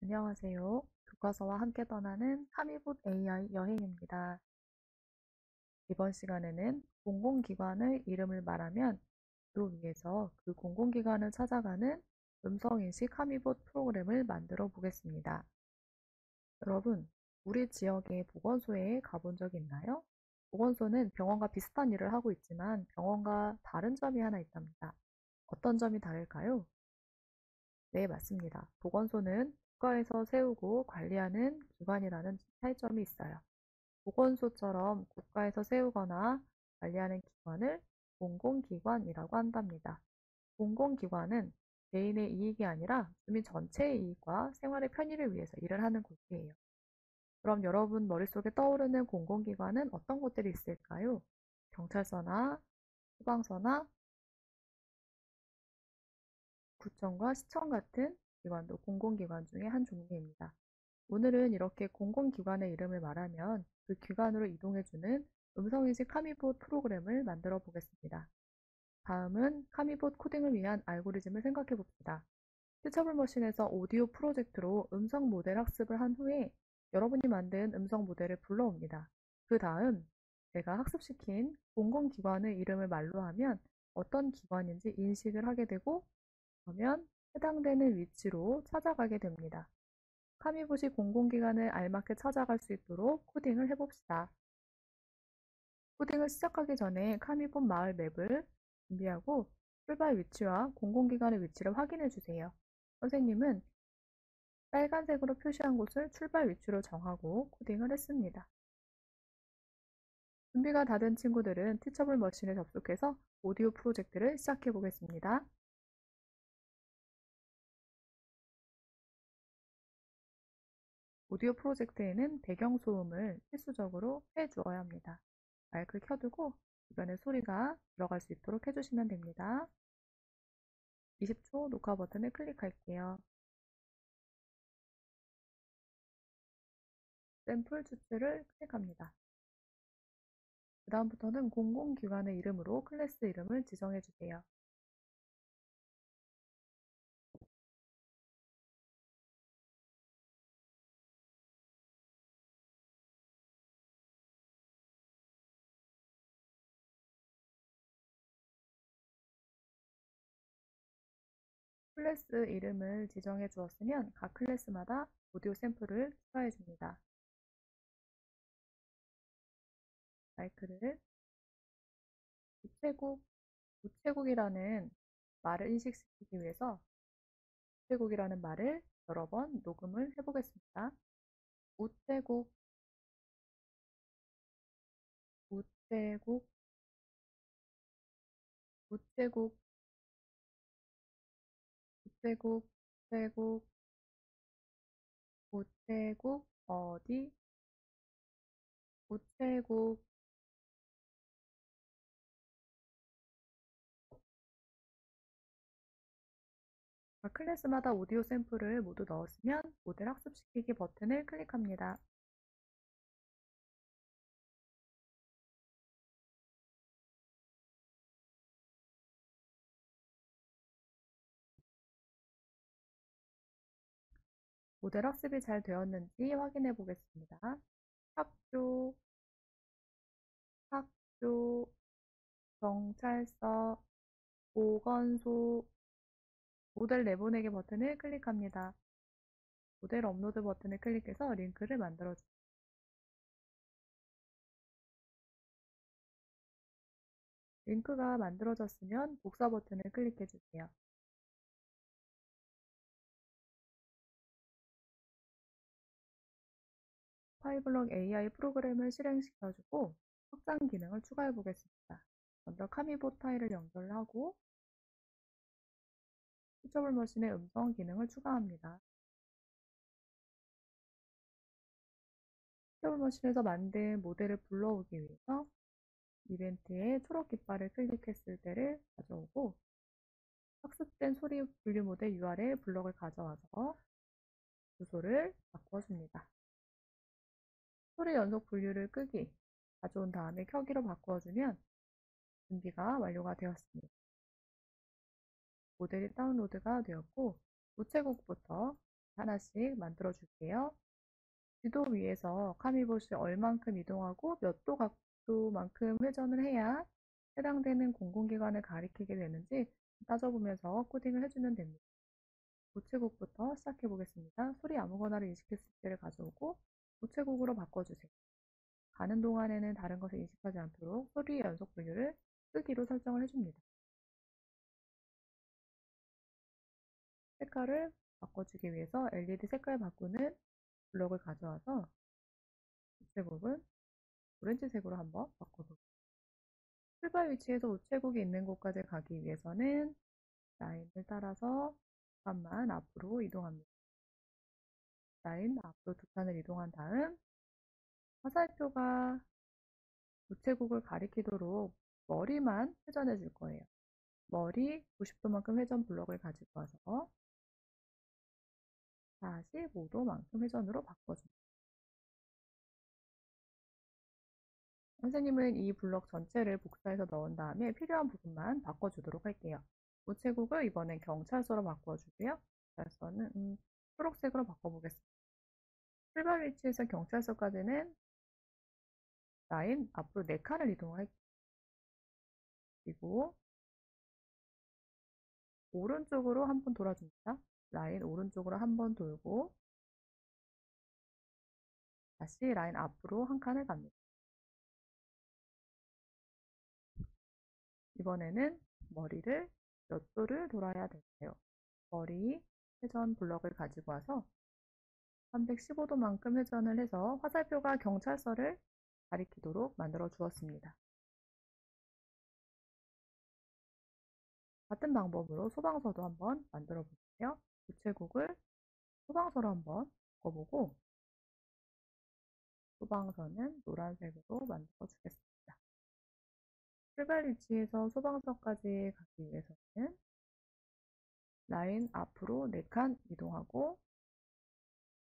안녕하세요. 교과서와 함께 떠나는 카미봇 AI 여행입니다. 이번 시간에는 공공기관의 이름을 말하면 그 위에서 그 공공기관을 찾아가는 음성인식 카미봇 프로그램을 만들어 보겠습니다. 여러분, 우리 지역의 보건소에 가본 적 있나요? 보건소는 병원과 비슷한 일을 하고 있지만 병원과 다른 점이 하나 있답니다. 어떤 점이 다를까요? 네, 맞습니다. 보건소는 국가에서 세우고 관리하는 기관이라는 차이점이 있어요. 보건소처럼 국가에서 세우거나 관리하는 기관을 공공기관이라고 한답니다. 공공기관은 개인의 이익이 아니라 주민 전체의 이익과 생활의 편의를 위해서 일을 하는 곳이에요. 그럼 여러분 머릿속에 떠오르는 공공기관은 어떤 곳들이 있을까요? 경찰서나 소방서나 구청과 시청 같은 기관도 공공기관 중에 한 종류입니다. 오늘은 이렇게 공공기관의 이름을 말하면 그 기관으로 이동해주는 음성인식 카미봇 프로그램을 만들어 보겠습니다. 다음은 카미봇 코딩을 위한 알고리즘을 생각해 봅시다. 티처블 머신에서 오디오 프로젝트로 음성 모델 학습을 한 후에 여러분이 만든 음성 모델을 불러옵니다. 그 다음 제가 학습시킨 공공기관의 이름을 말로 하면 어떤 기관인지 인식을 하게 되고 그러면 해당되는 위치로 찾아가게 됩니다. 카미봇이 공공기관을 알맞게 찾아갈 수 있도록 코딩을 해봅시다. 코딩을 시작하기 전에 카미봇 마을 맵을 준비하고 출발 위치와 공공기관의 위치를 확인해 주세요. 선생님은 빨간색으로 표시한 곳을 출발 위치로 정하고 코딩을 했습니다. 준비가 다 된 친구들은 티처블 머신에 접속해서 오디오 프로젝트를 시작해 보겠습니다. 오디오 프로젝트에는 배경소음을 필수적으로 해주어야 합니다. 마이크를 켜두고 주변에 소리가 들어갈 수 있도록 해주시면 됩니다. 20초 녹화 버튼을 클릭할게요. 샘플 추출을 클릭합니다. 그 다음부터는 공공기관의 이름으로 클래스 이름을 지정해 주세요. 클래스 이름을 지정해 주었으면 각 클래스마다 오디오 샘플을 추가해 줍니다. 마이크를 우체국, 우체국이라는 말을 인식시키기 위해서 우체국이라는 말을 여러 번 녹음을 해보겠습니다. 우체국, 우체국, 우체국, 우체국, 우체국, 우체국, 어디? 우체국, 각 클래스마다 오디오 샘플을 모두 넣었으면 모델 학습시키기 버튼을 클릭합니다. 모델 학습이 잘 되었는지 확인해 보겠습니다. 학교, 학교, 경찰서, 보건소, 모델 내보내기 버튼을 클릭합니다. 모델 업로드 버튼을 클릭해서 링크를 만들어주세요. 링크가 만들어졌으면 복사 버튼을 클릭해 주세요. 파이블럭 AI 프로그램을 실행시켜주고 확장 기능을 추가해 보겠습니다. 먼저 카미봇 파일을 연결하고 티처블 머신의 음성 기능을 추가합니다. 티처블 머신에서 만든 모델을 불러오기 위해서 이벤트에 초록 깃발을 클릭했을 때를 가져오고 학습된 소리 분류 모델 URL 블럭을 가져와서 주소를 바꿔줍니다. 소리 연속 분류를 끄기 가져온 다음에 켜기로 바꾸어주면 준비가 완료가 되었습니다. 모델이 다운로드가 되었고 우체국부터 하나씩 만들어 줄게요. 지도 위에서 카미봇이 얼만큼 이동하고 몇 도 각도만큼 회전을 해야 해당되는 공공기관을 가리키게 되는지 따져보면서 코딩을 해주면 됩니다. 우체국부터 시작해 보겠습니다. 소리 아무거나를 인식했을 때를 가져오고 우체국으로 바꿔주세요. 가는 동안에는 다른 것을 인식하지 않도록 소리의 연속 분류를 끄기로 설정을 해줍니다. 색깔을 바꿔주기 위해서 LED 색깔 바꾸는 블럭을 가져와서 우체국은 오렌지색으로 한번 바꿔볼게요. 출발 위치에서 우체국이 있는 곳까지 가기 위해서는 라인을 따라서 잠깐만 앞으로 이동합니다. 라인 앞으로 두 칸을 이동한 다음 화살표가 우체국을 가리키도록 머리만 회전해 줄 거예요. 머리 90도만큼 회전 블럭을 가지고 와서 45도만큼 회전으로 바꿔줍니다. 선생님은 이 블럭 전체를 복사해서 넣은 다음에 필요한 부분만 바꿔주도록 할게요. 우체국을 이번엔 경찰서로 바꿔주고요. 경찰서는 초록색으로 바꿔보겠습니다. 출발 위치에서 경찰서까지는 라인 앞으로 4칸을 이동할게요. 그리고 오른쪽으로 한번 돌아줍니다. 라인 오른쪽으로 한번 돌고 다시 라인 앞으로 한 칸을 갑니다. 이번에는 머리를 몇 도를 돌아야 될까요? 머리 회전 블럭을 가지고 와서 315도만큼 회전을 해서 화살표가 경찰서를 가리키도록 만들어 주었습니다. 같은 방법으로 소방서도 한번 만들어 볼게요. 우체국을 소방서로 한번 바꿔보고 소방서는 노란색으로 만들어 주겠습니다. 출발 위치에서 소방서까지 가기 위해서는 라인 앞으로 4칸 이동하고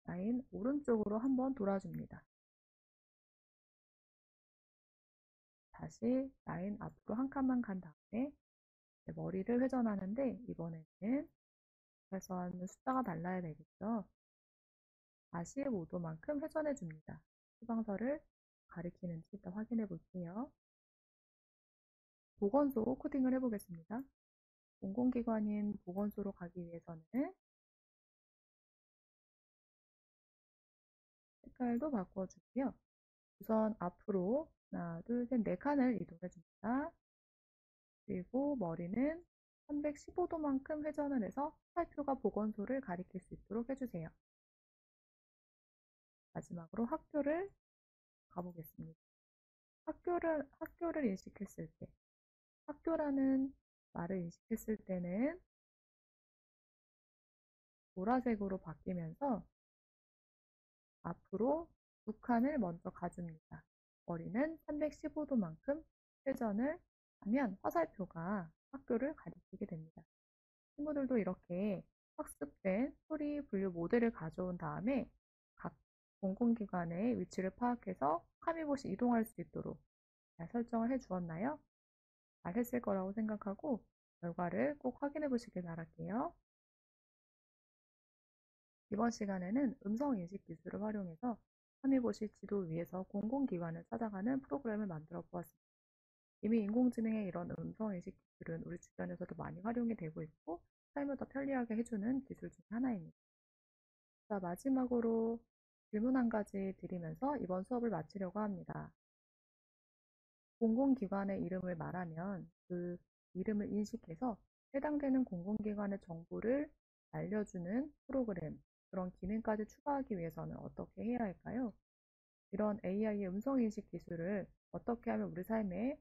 라인 오른쪽으로 한번 돌아줍니다. 다시 라인 앞으로 한 칸만 간 다음에 머리를 회전하는데 이번에는 그래서 숫자가 달라야 되겠죠. 45도만큼 회전해 줍니다. 소방서를 가리키는지 일단 확인해 볼게요. 보건소 코딩을 해보겠습니다. 공공기관인 보건소로 가기 위해서는 색깔도 바꿔주고요. 우선 앞으로 하나, 둘, 셋, 4칸을 이동해 줍니다. 그리고 머리는 315도만큼 회전을 해서 화살표가 보건소를 가리킬 수 있도록 해주세요. 마지막으로 학교를 가보겠습니다. 학교를 인식했을 때, 학교라는 말을 인식했을 때는 보라색으로 바뀌면서 앞으로 두 칸을 먼저 가줍니다. 머리는 315도만큼 회전을 하면 화살표가 학교를 가리키게 됩니다. 친구들도 이렇게 학습된 소리 분류 모델을 가져온 다음에 각 공공기관의 위치를 파악해서 카미봇이 이동할 수 있도록 잘 설정을 해 주었나요? 잘 했을 거라고 생각하고 결과를 꼭 확인해 보시길 바랄게요. 이번 시간에는 음성인식 기술을 활용해서 카미봇이 지도 위에서 공공기관을 찾아가는 프로그램을 만들어 보았습니다. 이미 인공지능의 이런 음성인식 기술은 우리 주변에서도 많이 활용이 되고 있고 삶을 더 편리하게 해주는 기술 중 하나입니다. 자, 마지막으로 질문 한 가지 드리면서 이번 수업을 마치려고 합니다. 공공기관의 이름을 말하면 그 이름을 인식해서 해당되는 공공기관의 정보를 알려주는 프로그램, 그런 기능까지 추가하기 위해서는 어떻게 해야 할까요? 이런 AI의 음성인식 기술을 어떻게 하면 우리 삶에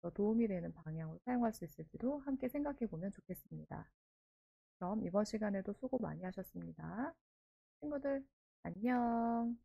더 도움이 되는 방향으로 사용할 수 있을지도 함께 생각해 보면 좋겠습니다. 그럼 이번 시간에도 수고 많이 하셨습니다. 친구들, 안녕.